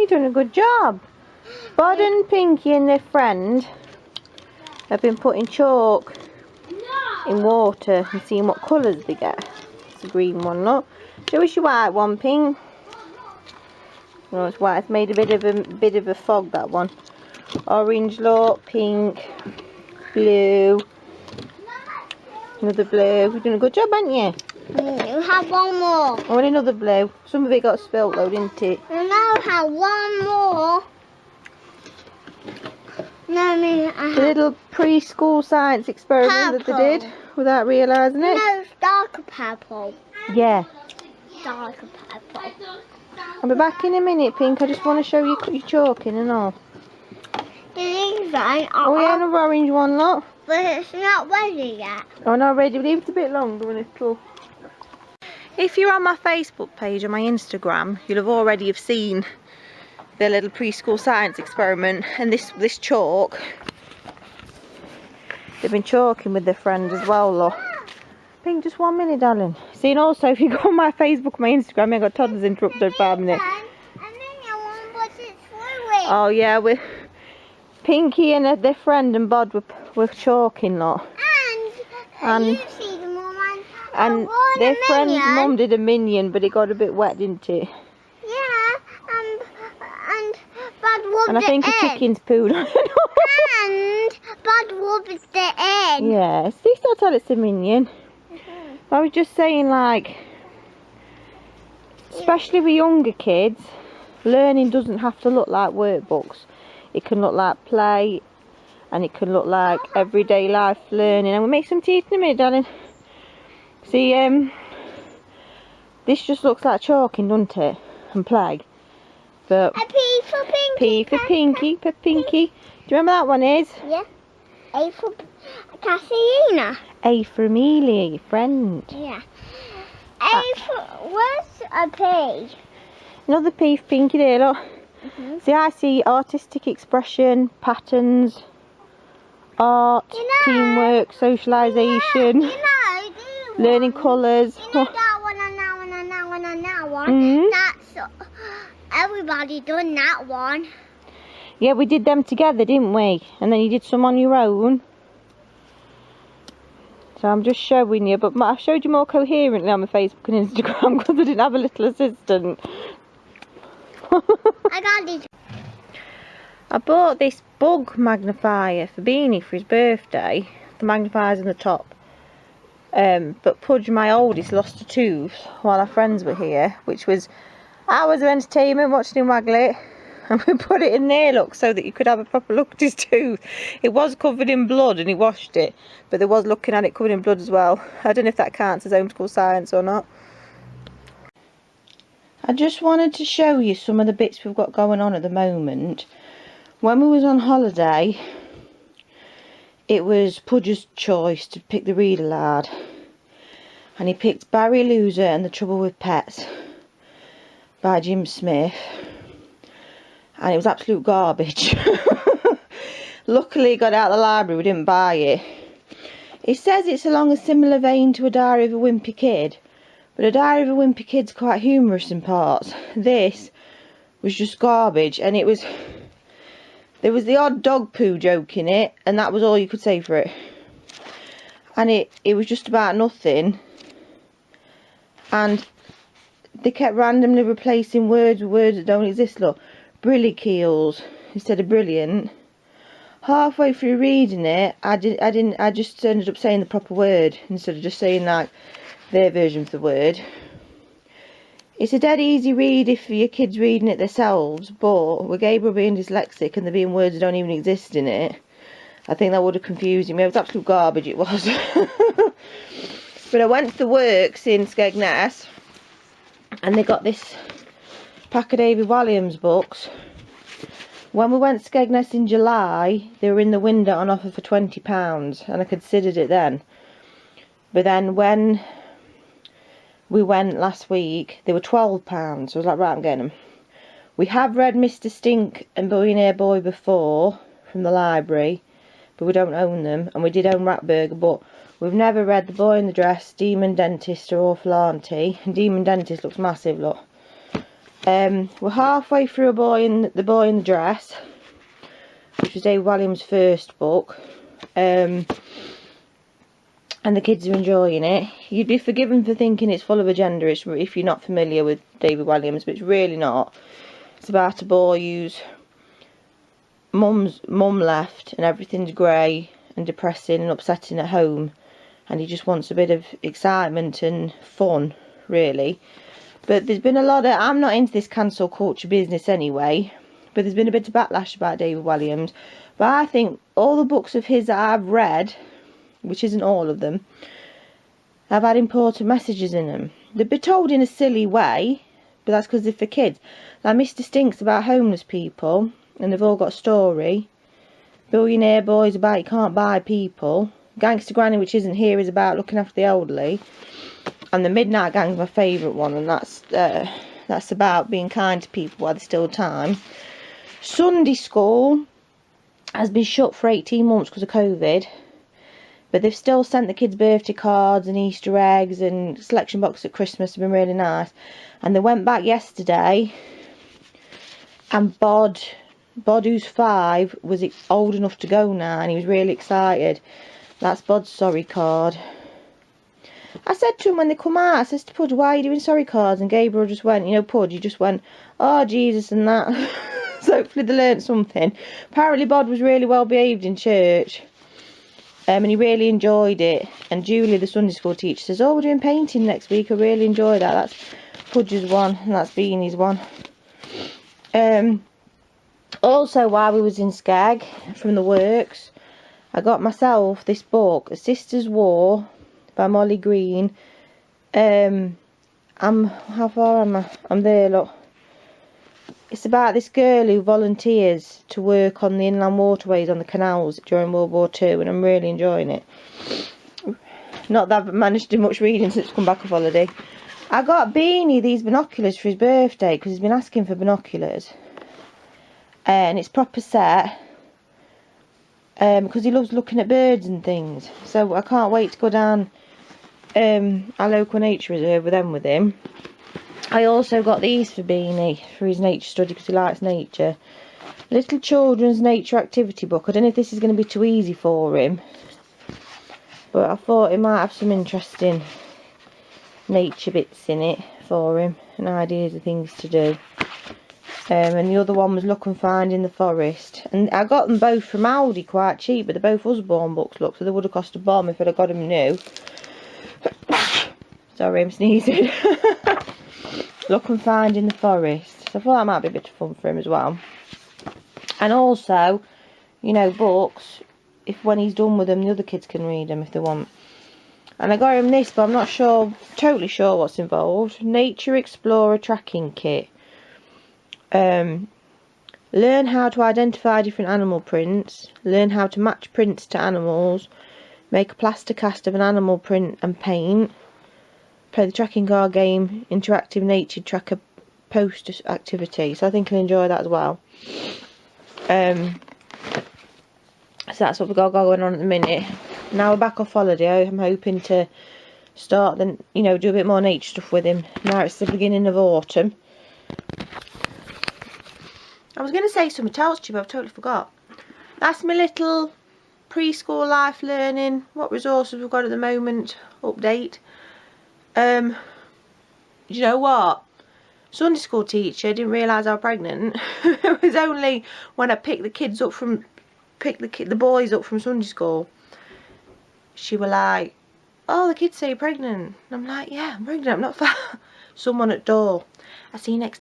You're doing a good job. Bod and Pinky and their friend have been putting chalk in water and seeing what colours they get. It's a green one, look. Show us your white one, Pink. No, it's white. It's made a bit of a fog, that one. Orange, look, pink, blue, another blue. You're doing a good job, haven't you? You have one more. Oh, and another blue. Some of it got spilt though, didn't it? You now have one more. No, I The little preschool science experiment that they did without realising it. No, it's darker purple. Yeah. Darker purple. I'll be back in a minute, Pink. I just want to show you your chalking and all. These right. Oh yeah, another orange one, look. But it's not ready yet. Oh, not ready. Leave it a bit longer, a little. If you're on my Facebook page or my Instagram, you'll have already have seen the little preschool science experiment and this chalk. They've been chalking with their friend as well, look. Pink, just 1 minute, darling. See, and also if you go on my Facebook, my Instagram, I got toddlers interrupted for a minute. Oh yeah, we're Pinky and their friend and Bod were chalking, look. And you see the mum and their friend's mum did a minion, but it got a bit wet, didn't it? Yeah, and Bod rubbed and I think a chicken's pooed on it. And Bod rubbed it in. Yeah, see, still tell it's a minion. I was just saying, like, especially with younger kids, learning doesn't have to look like workbooks. It can look like play, and it can look like everyday life learning. And we'll make some teeth in a minute, darling. See, this just looks like chalking, doesn't it? And play. But A P for Pinky. P for Pinky, for Pinky. Do you remember that one is? Yeah. A for Cassiana. A for Amelia, your friend. Yeah. A for, where's a P? Another P for Pinky there, look. See, I see artistic expression, patterns, art, teamwork, socialisation, learning colours. You know that one and that one and that one and that one? That's, everybody done that one. Yeah, we did them together, didn't we? And then you did some on your own. So I'm just showing you, but I showed you more coherently on my Facebook and Instagram because I didn't have a little assistant. I got these. I bought this bug magnifier for Beanie for his birthday. The magnifier's in the top. But Pudge, my oldest, lost a tooth while our friends were here, which was hours of entertainment watching him waggle it. And we put it in there, look, so that you could have a proper look at his tooth. It was covered in blood and he washed it, but there was looking at it covered in blood as well. I don't know if that counts as homeschool science or not. I just wanted to show you some of the bits we've got going on at the moment. When we was on holiday, it was Pudge's choice to pick the Read Aloud. And he picked Barry Loser and the Trouble with Pets by Jim Smith. And it was absolute garbage. Luckily he got it out of the library, we didn't buy it. It says it's along a similar vein to A Diary of a Wimpy Kid. But A Diary of a Wimpy Kid's quite humorous in parts. This was just garbage, and there was the odd dog poo joke in it, and that was all you could say for it. And it was just about nothing. And they kept randomly replacing words with words that don't exist. Look, brilliqueals instead of brilliant. Halfway through reading it, I just ended up saying the proper word instead of just saying like their version of the word. It's a dead easy read if your kid's reading it themselves, but with Gabriel being dyslexic and there being words that don't even exist in it, I think that would have confused him. It was absolute garbage, it was. But I went to the works in Skegness and they got this pack of David Walliams books. When we went to Skegness in July, they were in the window on offer for £20, and I considered it then. But then when we went last week, they were £12, so I was like, right, I'm getting them. We have read Mr. Stink and Billionaire Boy before from the library, but we don't own them, and we did own Ratburger, but we've never read The Boy in the Dress, Demon Dentist or Awful Auntie. And Demon Dentist looks massive, look. We're halfway through The Boy in the Dress, which was David Walliams' first book. And the kids are enjoying it. You'd be forgiven for thinking it's full of agenda if you're not familiar with David Walliams, but it's really not. It's about a boy whose mum left and everything's grey and depressing and upsetting at home, and he just wants a bit of excitement and fun, really. But there's been a lot of, I'm not into this cancel culture business anyway, but there's been a bit of backlash about David Walliams. But I think all the books of his that I've read, which isn't all of them, have had important messages in them. They've been told in a silly way, but that's because they're for kids. Like Mr. Stink's about homeless people, and they've all got a story. Billionaire Boy's about you can't buy people. Gangster Granny, which isn't here, is about looking after the elderly. And the Midnight Gang's my favourite one, and that's about being kind to people while there's still time. Sunday School has been shut for 18 months because of COVID, but they've still sent the kids birthday cards and Easter eggs and selection boxes at Christmas. Have been really nice. And they went back yesterday, and Bod, who's 5, was old enough to go now, and he was really excited. That's Bod's sorry card. I said to him when they come out, I says to Pudge, why are you doing sorry cards? And Gabriel just went, you know, Pudge, you just went, oh, Jesus and that. So hopefully they learnt something. Apparently Bod was really well behaved in church. And he really enjoyed it. And Julie, the Sunday school teacher, says, oh, we're doing painting next week. I really enjoy that. That's Pudge's one, and that's Beanie's one. Also, while we was in Skeg, from the works, I got myself this book, A Sister's War, by Molly Green. How far am I? I'm there, look. It's about this girl who volunteers to work on the inland waterways on the canals during World War II, and I'm really enjoying it. Not that I've managed to do much reading since I've come back off holiday. I got Beanie these binoculars for his birthday because he's been asking for binoculars. And it's proper set. Because he loves looking at birds and things. So I can't wait to go down our local nature reserve with him. I also got these for Beanie for his nature study because he likes nature. Little children's nature activity book. I don't know if this is going to be too easy for him, but I thought it might have some interesting nature bits in it for him and ideas of things to do. And the other one was Look and Find in the Forest. And I got them both from Aldi quite cheap, but they're both Usborne books, look, so they would have cost a bomb if I'd have got them new. Sorry, I'm sneezing. Look and Find in the Forest. So I thought that might be a bit of fun for him as well. And also, you know, books, if when he's done with them, the other kids can read them if they want. And I got him this, but I'm not totally sure what's involved. Nature Explorer Tracking Kit. Learn how to identify different animal prints, learn how to match prints to animals, make a plaster cast of an animal print and paint, play the tracking card game, interactive nature tracker poster activity. So I think I'll enjoy that as well. So that's what we've got going on at the minute. Now we're back off holiday. I'm hoping to start then, you know, do a bit more nature stuff with him. Now it's the beginning of autumn. I was going to say something else to you, but I've totally forgot. That's my little preschool life learning, what resources we've got at the moment, update. You know what? Sunday school teacher didn't realise I was pregnant. It was only when I picked the boys up from Sunday school. She were like, oh, the kids say you're pregnant. And I'm like, yeah, I'm pregnant, I'm not fat. Someone at door. I see you next